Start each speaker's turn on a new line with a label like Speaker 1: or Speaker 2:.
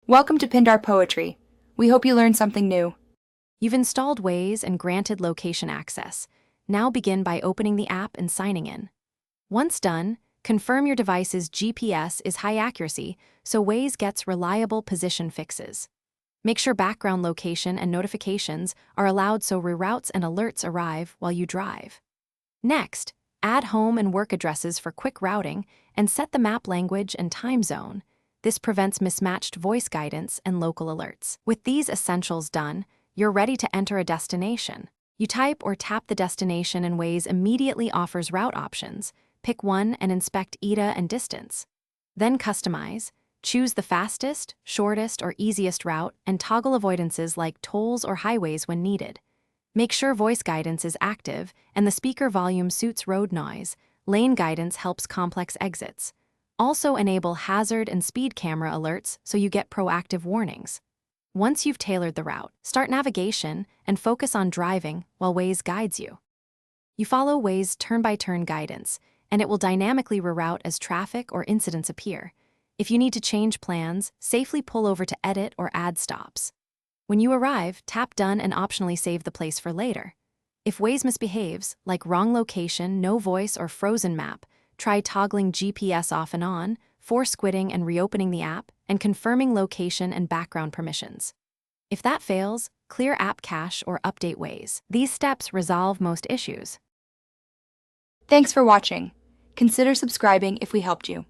Speaker 1: Welcome to Pindar Poetry. We hope you learned something new.
Speaker 2: You've installed Waze and granted location access. Now begin by opening the app and signing in. Once done, confirm your device's GPS is high accuracy so Waze gets reliable position fixes. Make sure background location and notifications are allowed so reroutes and alerts arrive while you drive. Next, add home and work addresses for quick routing and set the map language and time zone. This prevents mismatched voice guidance and local alerts. With these essentials done, you're ready to enter a destination. You type or tap the destination and Waze immediately offers route options. Pick one and inspect ETA and distance. Then customize. Choose the fastest, shortest, or easiest route and toggle avoidances like tolls or highways when needed. Make sure voice guidance is active and the speaker volume suits road noise. Lane guidance helps complex exits. Also enable hazard and speed camera alerts so you get proactive warnings. Once you've tailored the route, start navigation and focus on driving while Waze guides you. You follow Waze turn-by-turn guidance, and it will dynamically reroute as traffic or incidents appear. If you need to change plans, safely pull over to edit or add stops. When you arrive, tap Done and optionally save the place for later. If Waze misbehaves, like wrong location, no voice, or frozen map, try toggling GPS off and on, force quitting and reopening the app, and confirming location and background permissions. If that fails, clear app cache or update Waze. These steps resolve most issues.
Speaker 1: Thanks for watching. Consider subscribing if we helped you.